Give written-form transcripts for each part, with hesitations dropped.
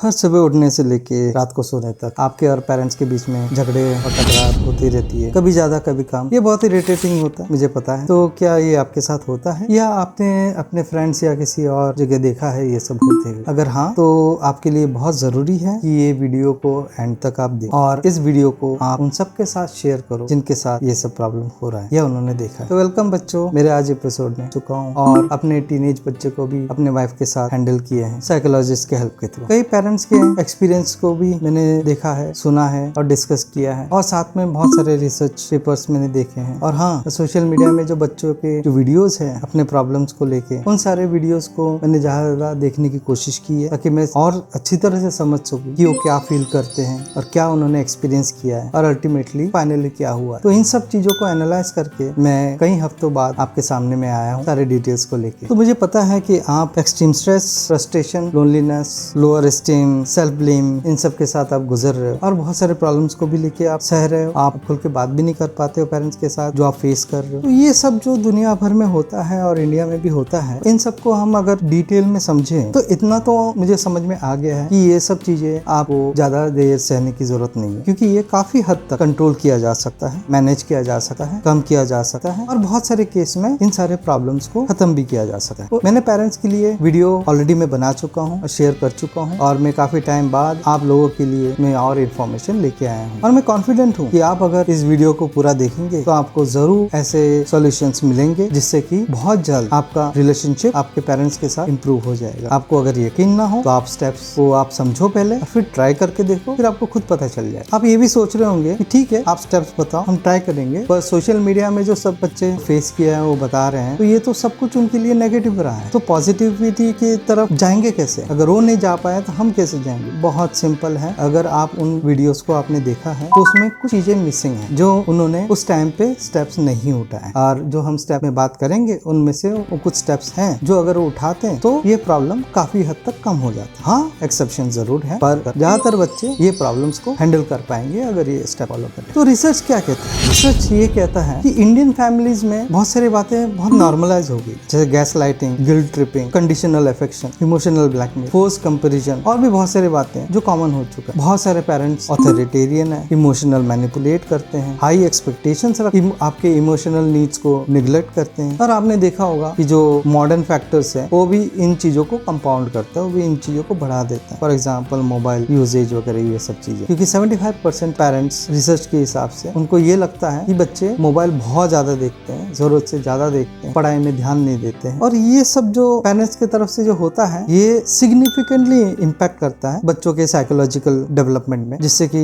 हर सुबह उठने से लेके रात को सोने तक आपके और पेरेंट्स के बीच में झगड़े और टकरार होती रहती है, कभी ज्यादा कभी कम। ये बहुत इरिटेटिंग होता है, मुझे पता है। तो क्या ये आपके साथ होता है या आपने अपने फ्रेंड्स या किसी और जगह देखा है ये सब होते हुए? अगर हाँ, तो आपके लिए बहुत जरूरी है कि ये वीडियो को एंड तक आप देखें और इस वीडियो को आप उन सबके साथ शेयर करो जिनके साथ ये सब प्रॉब्लम हो रहा है या उन्होंने देखा है। तो वेलकम बच्चों, मेरे आज एपिसोड में चुका हूँ और अपने टीनेज बच्चे को भी अपने वाइफ के साथ हैंडल किए हैं साइकोलॉजिस्ट के हेल्प के थ्रू। कई पेरेंट्स के एक्सपीरियंस को भी मैंने देखा है, सुना है और डिस्कस किया है, और साथ में बहुत सारे रिसर्च पेपर्स मैंने देखे हैं। और हाँ, सोशल मीडिया में जो बच्चों के जो वीडियोस हैं अपने प्रॉब्लम्स को लेके, उन सारे वीडियोस को मैंने ज्यादा देखने की कोशिश की है ताकि मैं और अच्छी तरह से समझ सकूं कि वो क्या फील करते हैं और क्या उन्होंने एक्सपीरियंस किया है और अल्टीमेटली फाइनली क्या हुआ। तो इन सब चीजों को एनालाइज करके मैं कई हफ्तों बाद आपके सामने में आया हूँ सारे डिटेल्स को लेके। तो मुझे पता है कि आप extreme stress, frustration, loneliness, lower esteem, self blame, इन सब के साथ आप गुजर रहे हो और बहुत सारे प्रॉब्लम्स को भी लेके आप सह रहे हो। आप खुल के बात भी नहीं कर पाते हो पेरेंट्स के साथ जो आप फेस कर रहे हो। तो ये सब जो दुनिया भर में होता है और इंडिया में भी होता है, इन सबको हम अगर डिटेल में समझें तो इतना तो मुझे समझ में आ गया है कि ये सब चीजें आपको ज्यादा देर सहने की जरूरत नहीं है, क्योंकि ये काफी हद तक कंट्रोल किया जा सकता है, मैनेज किया जा सकता है, कम किया जा सकता है और बहुत सारे केस में इन सारे प्रॉब्लम्स को खत्म भी किया जा सकता है। तो मैंने पेरेंट्स के लिए वीडियो ऑलरेडी मैं बना चुका हूँ और शेयर कर चुका हूँ और मैं काफी टाइम बाद आप लोगों के लिए मैं और इन्फॉर्मेशन लेके आया हूँ और मैं कॉन्फिडेंट हूँ कि आप अगर इस वीडियो को पूरा देखेंगे तो आपको जरूर ऐसे सॉल्यूशंस मिलेंगे जिससे कि बहुत जल्द आपका रिलेशनशिप आपके पेरेंट्स के साथ इम्प्रूव हो जाएगा। आपको अगर यकीन ना हो तो आप स्टेप्स को आप समझो पहले और फिर ट्राई करके देखो, फिर आपको खुद पता चल जाए। आप ये भी सोच रहे होंगे कि ठीक है, आप स्टेप्स बताओ, हम ट्राई करेंगे, पर सोशल मीडिया में जो सब बच्चे फेस किया है वो बता रहे हैं, तो ये तो सब कुछ उनके लिए नेगेटिव रहा है। तो पॉजिटिविटी की तरफ जाएंगे कैसे? अगर वो नहीं जा पाए तो हम कैसे जाएंगे? बहुत सिंपल है। अगर आप उन वीडियोस को आपने देखा है तो उसमें कुछ चीजें मिसिंग है जो उन्होंने उस टाइम पे स्टेप्स नहीं उठाए, और जो हम स्टेप में बात करेंगे उनमें से वो कुछ स्टेप्स हैं जो अगर वो उठाते हैं तो ये प्रॉब्लम काफी हद तक कम हो जाता है। हाँ, एक्सेप्शन जरूर है, पर ज्यादातर बच्चे ये प्रॉब्लम्स को हैंडल कर पाएंगे अगर ये स्टेप फॉलो करें। तो रिसर्च क्या कहता है? रिसर्च ये कहता है कि इंडियन फैमिलीज में बहुत सारी बातें बहुत नॉर्मलाइज हो गई, जैसे gas lighting, guilt tripping, conditional affection, emotional blackmail, force comparison और भी बहुत सारी बातें जो कॉमन हो चुका है। बहुत सारे पेरेंट्स ऑथोरिटेरियन है, इमोशनल मैनिपुलेट करते हैं, हाई एक्सपेक्टेशंस आपके इमोशनल नीड्स को निग्लेक्ट करते हैं। और आपने देखा होगा कि जो मॉडर्न फैक्टर्स है वो भी इन चीजों को कंपाउंड करता है, वो भी इन चीजों को बढ़ा देता है। फॉर एग्जाम्पल मोबाइल यूजेज वगैरह, ये सब चीजें, क्योंकि 75% पेरेंट्स रिसर्च के हिसाब से उनको ये लगता है कि बच्चे मोबाइल बहुत ज्यादा देखते हैं, जरूरत से ज्यादा देखते हैं, पढ़ाई में ध्यान नहीं देते हैं। और ये सब जो पेरेंट्स की तरफ से जो होता है ये सिग्निफिकेंटली इम्पैक्ट करता है बच्चों के साइकोलॉजिकल डेवलपमेंट में, जिससे कि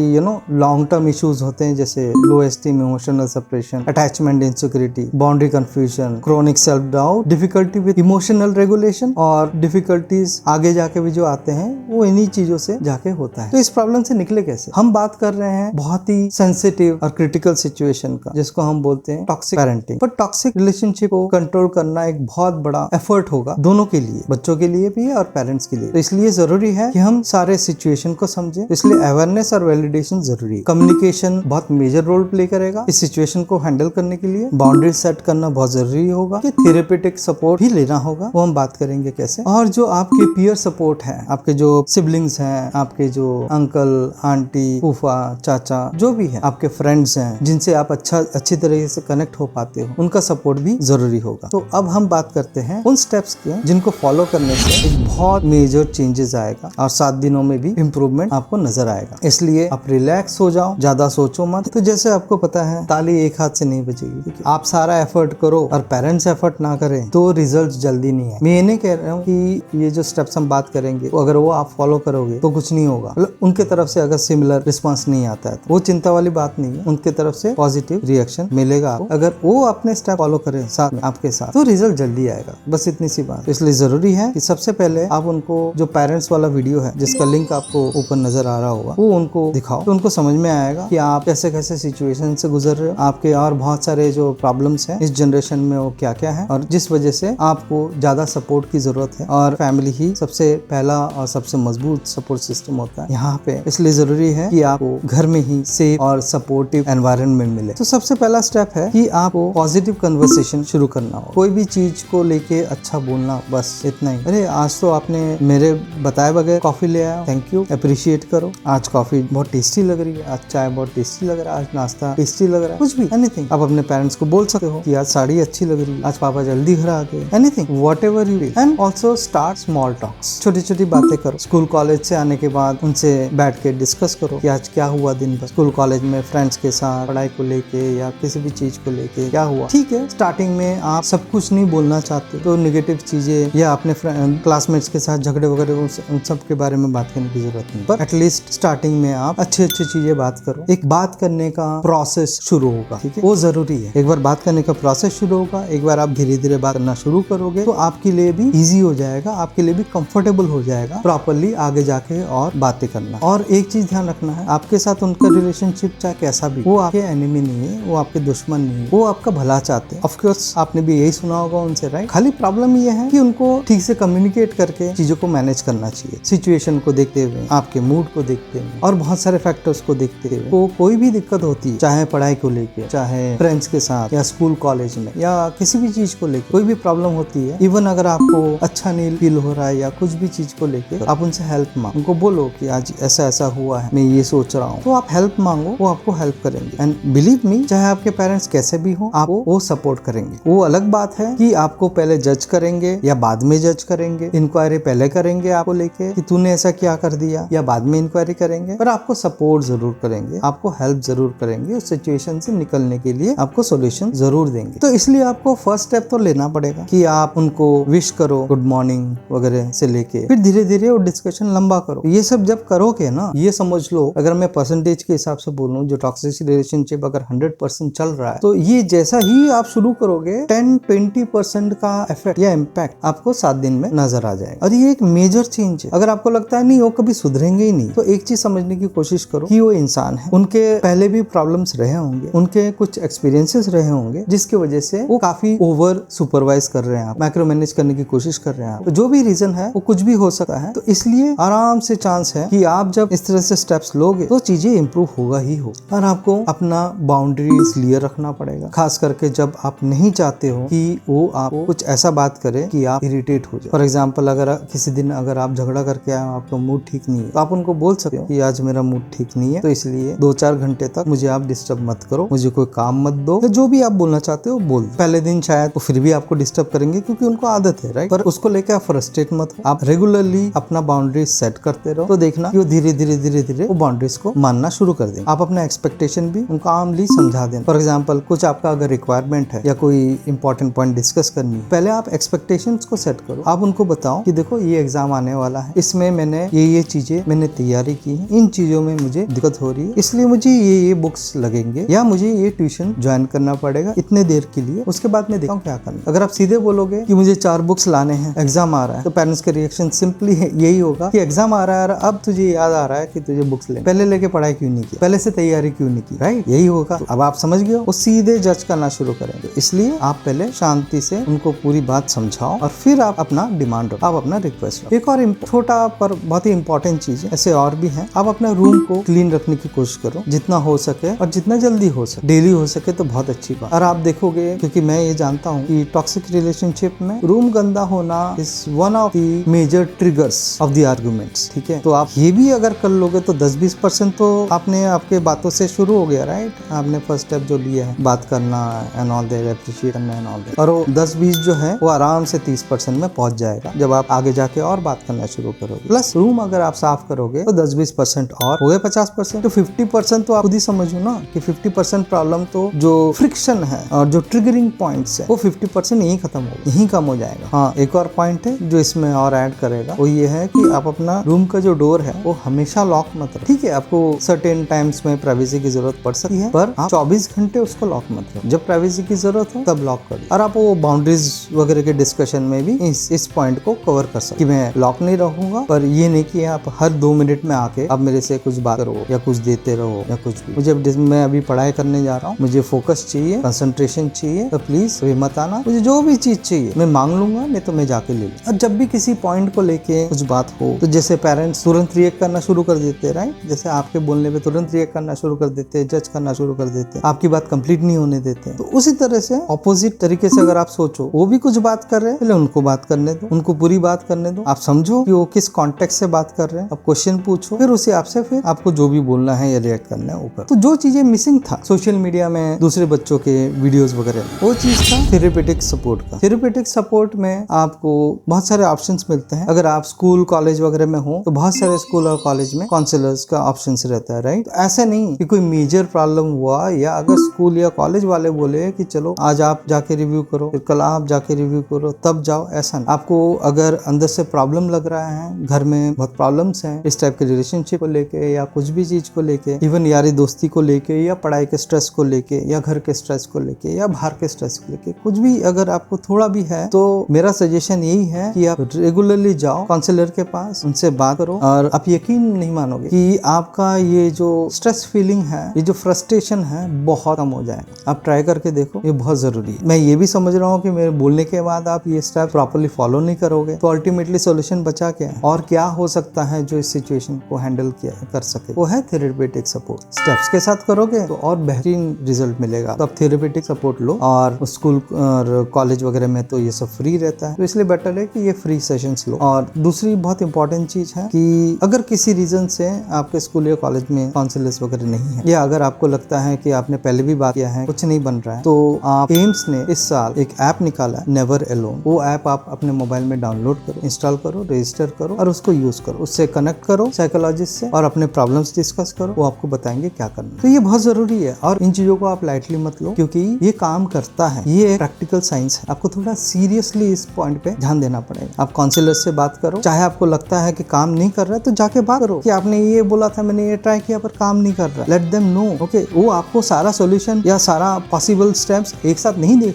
लॉन्ग टर्म इश्यूज होते हैं जैसे low esteem, emotional separation, attachment insecurity, boundary confusion, chronic self doubt, difficulty with emotional regulation और डिफिकल्टीज आगे जाके भी जो आते हैं वो इन्हीं चीजों से जाके होता है। तो इस प्रॉब्लम से निकले कैसे? हम बात कर रहे हैं बहुत ही सेंसिटिव और क्रिटिकल सिचुएशन का, जिसको हम बोलते हैं टॉक्सिक पेरेंटिंग। पर टॉक्सिक रिलेशनशिप को कंट्रोल करना एक बहुत बड़ा एफर्ट होगा दोनों के लिए, बच्चों के लिए भी और पेरेंट्स के लिए। तो इसलिए जरूरी है कि हम सारे सिचुएशन को समझें, इसलिए अवेयरनेस और वैलिडेशन जरूरी है। कम्युनिकेशन बहुत मेजर रोल प्ले करेगा इस सिचुएशन को हैंडल करने के लिए। बाउंड्री सेट करना बहुत जरूरी होगा कि थेरेपेटिक सपोर्ट भी लेना होगा, वो हम बात करेंगे कैसे। और जो आपके पीयर सपोर्ट है, आपके जो सिबलिंग्स हैं, आपके जो अंकल, आंटी, फूफा, चाचा, जो भी है, आपके फ्रेंड्स हैं जिनसे आप अच्छी तरीके से कनेक्ट हो पाते हो, उनका सपोर्ट भी जरूरी होगा। तो अब हम बात करते हैं उन स्टेप्स के जिनको फॉलो करने से एक बहुत मेजर चेंजेस आएगा और 7 दिनों में भी इम्प्रूवमेंट आपको नजर आएगा। इसलिए आप रिलैक्स हो जाओ, ज्यादा सोचो मत। तो जैसे आपको पता है ताली एक हाथ से नहीं बजेगी, आप सारा एफर्ट करो और पेरेंट्स एफर्ट ना करें तो रिजल्ट जल्दी नहीं है। मैं ये नहीं कह रहा हूँ कि ये जो स्टेप्स हम बात करेंगे तो अगर वो आप फॉलो करोगे तो कुछ नहीं होगा, मतलब उनके तरफ से अगर सिमिलर रिस्पांस नहीं आता है तो वो चिंता वाली बात नहीं है, उनके तरफ से पॉजिटिव रिएक्शन मिलेगा आपको। अगर वो अपने स्टेप फॉलो करें साथ में आपके साथ तो रिजल्ट जल्दी आएगा, बस इतनी सी बात। इसलिए जरूरी है कि सबसे पहले आप उनको जो पेरेंट्स वाला वीडियो है जिसका लिंक आपको ऊपर नजर आ रहा होगा वो उनको दिखाओ, तो उनको समझ में आएगा कि आप कैसे कैसे सिचुएशन से गुजर रहे हो, आपके और बहुत सारे जो प्रॉब्लम्स हैं इस जनरेशन में वो क्या क्या है और जिस वजह से आपको ज्यादा सपोर्ट की जरूरत है। और फैमिली ही सबसे पहला और सबसे मजबूत सपोर्ट सिस्टम होता है यहाँ पे। इसलिए जरूरी है कि आपको घर में ही सेफ और सपोर्टिव एनवायरनमेंट मिले। तो सबसे पहला स्टेप है कि आपको पॉजिटिव कन्वर्सेशन शुरू करना हो, कोई भी चीज को लेके अच्छा बोलना, बस इतना ही। अरे आज तो आपने मेरे बताए बगैर कॉफी ले आया, थैंक यू, अप्रिशिएट करो। आज कॉफी बहुत टेस्टी लग रही है, आज चाय बहुत टेस्टी लग रहा है, आज नाश्ता टेस्टी लग रहा है, कुछ भी, एनीथिंग। आप अपने पेरेंट्स को बोल सकते हो कि आज साड़ी अच्छी लग रही है, आज पापा जल्दी घर आ गए, anything, whatever you will. And also start small talks, छोटी छोटी बातें करो। स्कूल कॉलेज से आने के बाद उनसे बैठ के डिस्कस करो कि आज क्या हुआ दिन भर, स्कूल कॉलेज में फ्रेंड्स के साथ, पढ़ाई को लेके या किसी भी चीज को लेके क्या हुआ। ठीक है, स्टार्टिंग में आप सब कुछ नहीं बोलना चाहते तो निगेटिव चीजें या अपने क्लासमेट्स के साथ झगड़े वगैरह उन सब के बारे में बात करने की जरूरत नहीं, पर एटलीस्ट स्टार्टिंग में आप अच्छी अच्छी चीजें बात करो। एक बात करने का प्रोसेस शुरू होगा, ठीक है, वो जरूरी है। एक बार बात करने का प्रोसेस शुरू होगा, एक बार आप धीरे धीरे बात करना शुरू करोगे तो आपके लिए भी इजी हो जाएगा, आपके लिए भी कंफर्टेबल हो जाएगा प्रॉपरली आगे जाके और बातें करना। और एक चीज ध्यान रखना है, आपके साथ उनका रिलेशनशिप चाहे कैसा भी, वो आपके एनिमी नहीं है, वो आपके दुश्मन नहीं है, वो आपका भला चाहते हैं। ऑफ कोर्स आपने भी यही सुना होगा उनसे, राइट। खाली प्रॉब्लम ये है कि उनको ठीक से कम्युनिकेट करके चीजों को मैनेज करना चाहिए, सिचुएशन को देखते हुए, आपके मूड को देखते हुए और बहुत सारे फैक्टर्स को देखते हुए। को कोई भी दिक्कत होती है, चाहे पढ़ाई को लेके, चाहे फ्रेंड्स के साथ या स्कूल कॉलेज में या किसी भी चीज को लेके कोई भी प्रॉब्लम होती है, इवन अगर आपको अच्छा नहीं फील हो रहा है या कुछ भी चीज को लेके, आप उनसे हेल्प मांगो। उनको बोलो कि आज ऐसा ऐसा हुआ है, मैं ये सोच रहा हूँ, तो आप हेल्प मांगो, वो आपको हेल्प करेंगे। एंड बिलीव मी, चाहे आपके पेरेंट्स कैसे भी हो, आपको वो सपोर्ट करेंगे। वो अलग बात है कि आपको पहले जज करेंगे या बाद में जज करेंगे, इंक्वायरी पहले करेंगे आपको लेके कि तूने ऐसा क्या कर दिया, या बाद में इंक्वायरी करेंगे, पर आपको सपोर्ट जरूर करेंगे, आपको हेल्प जरूर करेंगे, उस सिचुएशन से निकलने के लिए आपको सोल्यूशन जरूर देंगे। तो इसलिए आपको फर्स्ट स्टेप तो लेना पड़ेगा कि आप उनको विश करो, गुड मॉर्निंग वगैरह से लेके, फिर धीरे धीरे वो डिस्कशन लंबा करो। ये सब जब करोगे ना, ये समझ लो, अगर मैं परसेंटेज के हिसाब से बोलूं, जो टॉक्सिक रिलेशनशिप अगर 100% चल रहा है, तो ये जैसा ही आप शुरू करोगे 10-20% का इफेक्ट या इम्पैक्ट आपको 7 दिन में नजर आ जाएगा। और ये एक मेजर चेंज है। अगर आपको लगता है नहीं वो कभी सुधरेंगे ही नहीं, तो एक चीज समझने की कोशिश करो कि वो इंसान है, उनके पहले भी प्रॉब्लम्स रहे होंगे, उनके कुछ एक्सपीरियंसेस रहे होंगे जिसकी वजह से वो काफी ओवर सुपरवाइज कर रहे हैं, आप मैक्रो मैनेज करने की कोशिश कर रहे हैं। तो जो भी रीजन है वो कुछ भी हो सकता है, तो इसलिए आराम से चांस है कि आप जब इस तरह से स्टेप्स लोगे तो चीजें इंप्रूव होगा ही हो। और आपको अपना बाउंड्रीज क्लियर रखना पड़ेगा, खास करके जब आप नहीं चाहते हो कि वो आपको कुछ ऐसा बात करे कि आप इरिटेट हो जाए। फॉर एग्जाम्पल, अगर किसी दिन अगर आप झगड़ा करके आए, आपका मूड ठीक नहीं है, तो आप उनको बोल सकते हो कि आज मेरा मूड ठीक नहीं है, तो इसलिए 2-4 घंटे तक मुझे आप डिस्टर्ब मत करो, मुझे कोई काम मत दो, तो जो भी आप बोलना चाहते हो बोल। पहले दिन शायद वो फिर भी आपको डिस्टर्ब करेंगे क्योंकि उनको आदत है, राइट, पर उसको लेकर आप फ्रस्ट्रेट मत हो। आप रेगुलरली अपना बाउंड्रीज सेट करते रहो, तो देखना कि वो धीरे धीरे वो बाउंड्रीज को मानना शुरू कर देंगे। आप अपना एक्सपेक्टेशन भी उनको आमली समझा देना। फॉर एग्जाम्पल, कुछ आपका अगर रिक्वायरमेंट है या कोई इंपॉर्टेंट पॉइंट डिस्कस करनी है, पहले आप एक्सपेक्टेशंस को सेट करो। आप उनको बताओ कि देखो ये एग्जाम आने वाला है, इसमें मैंने ये चीजें मैंने तैयारी की है, इन चीजों में मुझे दिक्कत हो रही है, इसलिए मुझे ये बुक्स लगेंगे या मुझे ये ट्यूशन ज्वाइन करना पड़ेगा इतने देर के लिए, उसके बाद मैं देखता हूँ क्या करना। अगर आप सीधे बोलोगे कि मुझे 4 बुक्स लाने हैं, एग्जाम आ रहा है, तो पेरेंट्स का रिएक्शन सिंपली यही होगा कि एग्जाम आ रहा है, अब तुझे याद आ रहा है कि तुझे बुक्स ले, पहले लेके पढ़ाई क्यों नहीं की, पहले से तैयारी क्यों नहीं की, राइट, यही होगा। तो अब आप समझ गए हो, वो सीधे जज करना शुरू करेंगे। इसलिए आप पहले शांति से उनको पूरी बात समझाओ और फिर आप अपना डिमांड रखो, आप अपना रिक्वेस्ट रखो। एक और छोटा पर बहुत ही इंपॉर्टेंट चीज है, ऐसे और भी है, आप अपने रूम को क्लीन रखने की कोशिश करो जितना हो सके और जितना जल्दी हो सके, डेली हो सके तो बहुत अच्छी बात। और आप देखोगे, क्योंकि मैं ये जानता हूँ कि टॉक्सिक रिलेशनशिप में रूम गंदा होना is one of the major triggers of the arguments, ठीक है। तो आप ये भी अगर कर लोगे तो 10-20% तो आपने आपके बातों से शुरू हो गया, राइट। आपने फर्स्ट स्टेप जो लिया है, बात करना एंड ऑल दैट, अप्रिशिएट करना एंड ऑल दैट, और वो 10-20 जो है वो आराम से 30% में पहुंच जाएगा जब आप आगे जाके और बात करना शुरू करोगे। प्लस रूम अगर आप साफ करोगे तो 10-20% और हो गए 50%, तो 50% तो आप खुद ही समझो ना कि 50% प्रॉब्लम तो जो फ्रिक्शन है और जो ट्रिगरिंग पॉइंट्स है वो 50% यही खत्म हो, यही कम हो जाएगा। हाँ, एक और पॉइंट है जो इसमें और ऐड करेगा, वो ये है कि आप अपना रूम का जो डोर है वो हमेशा लॉक मत रखो, ठीक है। आपको सर्टेन टाइम्स में प्राइवेसी की जरूरत पड़ सकती है, पर आप 24 घंटे उसको लॉक मत रखो, जब प्राइवेसी की जरूरत हो तब लॉक कर दो। और आप वो बाउंड्रीज वगैरह के डिस्कशन में भी इस पॉइंट को कवर कर सकते कि मैं लॉक नहीं रहूंगा, पर ये नहीं कि आप हर 2 मिनट में आके आप मेरे से कुछ बात करो या कुछ देते रहो या कुछ भी। मुझे मैं अभी पढ़ाई करने जा रहा हूँ, मुझे फोकस चाहिए, कंसंट्रेशन चाहिए, तो प्लीज अभी मत आना, मुझे जो भी चीज चाहिए मैं मांग लूंगा, नहीं तो मैं जाके ले लूंगा। और जब भी किसी पॉइंट को लेके कुछ बात हो, तो जैसे पेरेंट्स तुरंत रिएक्ट करना शुरू कर देते हैं, राइट, जैसे आपके बोलने पे तुरंत रिएक्ट करना शुरू कर देते हैं, जज करना शुरू कर देते हैं, आपकी बात कंप्लीट नहीं होने देते, तो उसी तरह से ऑपोजिट तरीके से अगर आप सोचो, वो भी कुछ बात कर रहे हैं, पहले उनको बात करने दो, उनको पूरी बात करने दो, आप समझो कि वो किस कॉन्टेक्स्ट से बात कर रहे हैं, आप क्वेश्चन पूछो, फिर उसी आपसे फिर आपको जो भी बोलना है या रिएक्ट करना है ऊपर। तो जो चीजें मिसिंग था सोशल मीडिया में दूसरे बच्चों के वीडियोस वगैरह, वो चीज था थेरेपेटिक सपोर्ट का। थेरेपेटिक सपोर्ट में आपको बहुत सारे ऑप्शंस मिलते हैं। अगर आप स्कूल कॉलेज वगैरह में हो तो बहुत सारे स्कूल और कॉलेज में काउंसलर्स का ऑप्शन रहता है, राइट। ऐसा नहीं कि कोई मेजर प्रॉब्लम हुआ या अगर स्कूल या कॉलेज वाले बोले कि चलो आज आप जाके रिव्यू करो, फिर कल आप जाके रिव्यू करो, तब जाओ, ऐसा नहीं। आपको अगर अंदर से प्रॉब्लम लग रहा है, घर में बहुत प्रॉब्लम्स हैं इस टाइप के रिलेशनशिप को लेके या कुछ भी चीज को लेके, इवन यारी दोस्ती को लेके या पढ़ाई के स्ट्रेस को लेके या घर के स्ट्रेस को लेके या बाहर के स्ट्रेस को लेके, कुछ भी अगर आपको थोड़ा भी है तो मेरा सजेशन यही है कि आप रेगुलरली जाओ काउंसलर के पास, उनसे बात करो और आप यकीन नहीं मानोगे कि आपका ये जो स्ट्रेस फीलिंग है, ये जो फ्रस्ट्रेशन है, बहुत कम हो जाएगा। आप ट्राई करके देखो, ये बहुत जरूरी है। मैं ये भी समझ रहा हूँ कि मेरे बोलने के बाद आप ये स्टेप प्रॉपर्ली फॉलो नहीं करोगे तो अल्टीमेटली सोल्यूशन बचा क्या है और क्या हो सकता है जो इस सिचुएशन को हैंडल कर सके, वो है थेरेपेटिक सपोर्ट। स्टेप्स के साथ करोगे तो और बेहतरीन रिजल्ट मिलेगा। तो आप थेरेपेटिक सपोर्ट लो, और स्कूल और कॉलेज वगैरह में तो ये सब फ्री रहता है, तो इसलिए बेटर है कि ये फ्री सेशंस लो। और दूसरी बहुत इंपॉर्टेंट चीज है कि अगर किसी रीजन से आपके स्कूल या कॉलेज में काउंसलर्स वगैरह नहीं है, या अगर आपको लगता है कि आपने पहले भी बात किया है कुछ नहीं बन रहा है, तो आप एम्स ने इस साल एक ऐप निकाला है, नेवर अलोन। वो ऐप आप अपने मोबाइल में डाउनलोड करो, इंस्टॉल करो, रजिस्टर करो और उसको यूज करो। उससे कनेक्ट करो साइकोलॉजिस्ट से और अपने प्रॉब्लम्स डिस्कस करो, वो आपको बताएंगे क्या करना। तो ये बहुत जरूरी है और इन चीजों को आप लाइटली मत लो, क्योंकि ये काम करता है, ये एक प्रैक्टिकल साइंस है। आपको थोड़ा सीरियसली इस पॉइंट पे ध्यान देना पड़ेगा। आप काउंसलर से बात करो, चाहे आपको लगता है कि काम नहीं कर रहा है तो जाके बात करो कि आपने ये बोला था, मैंने ये ट्राई किया पर काम नहीं कर रहा। Let them know, okay. वो आपको सारा सोल्यूशन या सारा पॉसिबल स्टेप्स एक साथ नहीं दे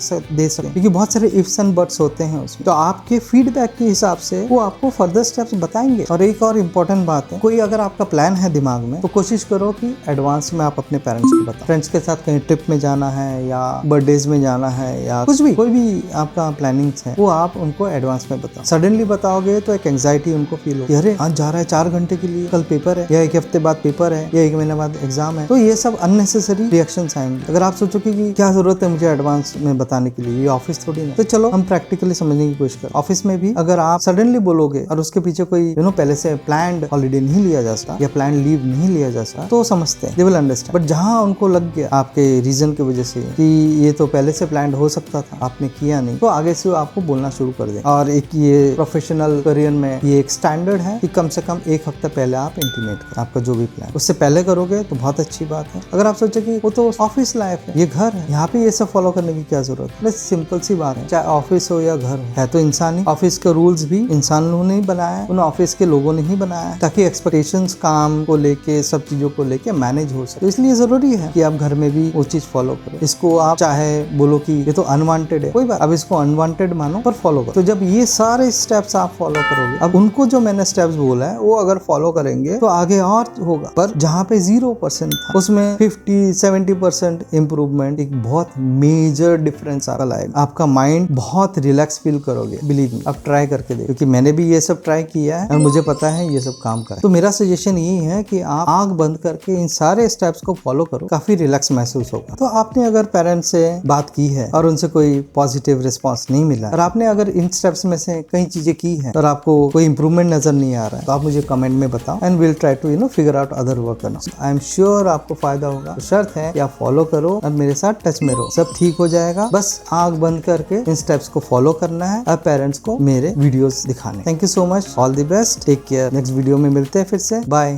सके, क्योंकि बहुत सारे इफ्स एंड बट्स होते हैं उसमें। तो आपके फीडबैक के हिसाब से वो आपको फर्दर स्टेप्स बताएंगे। और एक और इम्पोर्टेंट बात है, कोई अगर आपका प्लान है दिमाग में तो कोशिश करो कि एडवांस में आप अपने पेरेंट्स को बताओ। फ्रेंड्स के साथ कहीं ट्रिप में जाना है या बर्थडेज में जाना है या कुछ भी, कोई भी आपका प्लानिंग्स है, वो आप उनको एडवांस में बताओ। सडनली बताओगे तो एक एंग्जाइटी उनको फील होगी, अरे आज जा रहा है 4 घंटे के लिए, कल पेपर है या 1 हफ्ते बाद पेपर है या 1 महीने बाद एग्जाम है, तो ये सब अननेसेसरी रिएक्शंस आएंगे। अगर आप सोचोगे कि क्या जरूरत है मुझे एडवांस में बताने के लिए, ये ऑफिस थोड़ी ना, तो चलो हम प्रैक्टिकली समझने की कोशिश करें। ऑफिस में भी अगर आप सडनली बोलोगे और उसके पीछे कोई पहले से प्लान्ड हॉलिडे नहीं लिया जा सकता या प्लान लीव नहीं लिया जा सकता, तो समझते हैं, दे विल अंडरस्टैंड। बट जहां उनको लग गया आपके रीजन की वजह से कि ये तो पहले से प्लान हो सकता था, आपने किया नहीं, तो आगे से आपको बोलना शुरू कर दें। और एक ये प्रोफेशनल करियर में ये एक स्टैंडर्ड है कि कम से कम 1 हफ्ता पहले आप इंटीमेट करें आपका जो भी प्लान। उससे पहले करोगे तो बहुत अच्छी बात है। अगर आप सोचे कि वो तो ऑफिस लाइफ है, ये घर है, यहाँ पे ये सब फॉलो करने की क्या जरूरत है, बस सिंपल सी बात है। चाहे ऑफिस हो या घर है तो इंसान ही। ऑफिस के रूल्स भी इंसानों ने ही बनाया है, उन ऑफिस के लोगों ने ही बनाया है, ताकि एक्सपेक्टेशंस काम को लेके, सब चीजों को लेके मैनेज हो सके। तो इसलिए जरूरी है कि आप घर में भी वो चीज फॉलो करो। इसको आप चाहे बोलो कि ये तो अनवांटेड है, कोई बात, अब इसको अनवांटेड मानो पर फॉलो करो। तो जब ये सारे स्टेप्स आप फॉलो करोगे, अब उनको जो मैंने स्टेप्स बोला है वो अगर फॉलो करेंगे तो आगे और होगा। पर जहाँ पे 0% था उसमें 50-70% इम्प्रूवमेंट, एक बहुत मेजर डिफरेंस आपका लाएगा। आपका माइंड बहुत रिलैक्स फील करोगे, बिलीव मी। अब ट्राई करके देखो, क्योंकि मैंने भी ये सब ट्राई किया है और मुझे पता है ये सब काम करे। तो मेरा सजेशन यही है कि आप आंख बंद करके इन सारे स्टेप्स को फॉलो करो, काफी रिलैक्स महसूस होगा। तो आपने अगर पेरेंट्स से बात की है और उनसे कोई पॉजिटिव रिस्पॉन्स नहीं मिला और आपने अगर इन स्टेप्स में से कई चीजें की है और आपको कोई इंप्रूवमेंट नजर नहीं आ रहा है, तो आप मुझे कमेंट में बताओ and will try to figure out other work. I am sure आपको फायदा होगा। तो शर्त है कि आप फॉलो करो और मेरे साथ टच में रहो, सब ठीक हो जाएगा। बस आंख बंद करके इन स्टेप्स को फॉलो करना है और पेरेंट्स को मेरे वीडियोस दिखाने। Thank you so much, all the best, take care. Next video में मिलते हैं फिर से, बाय।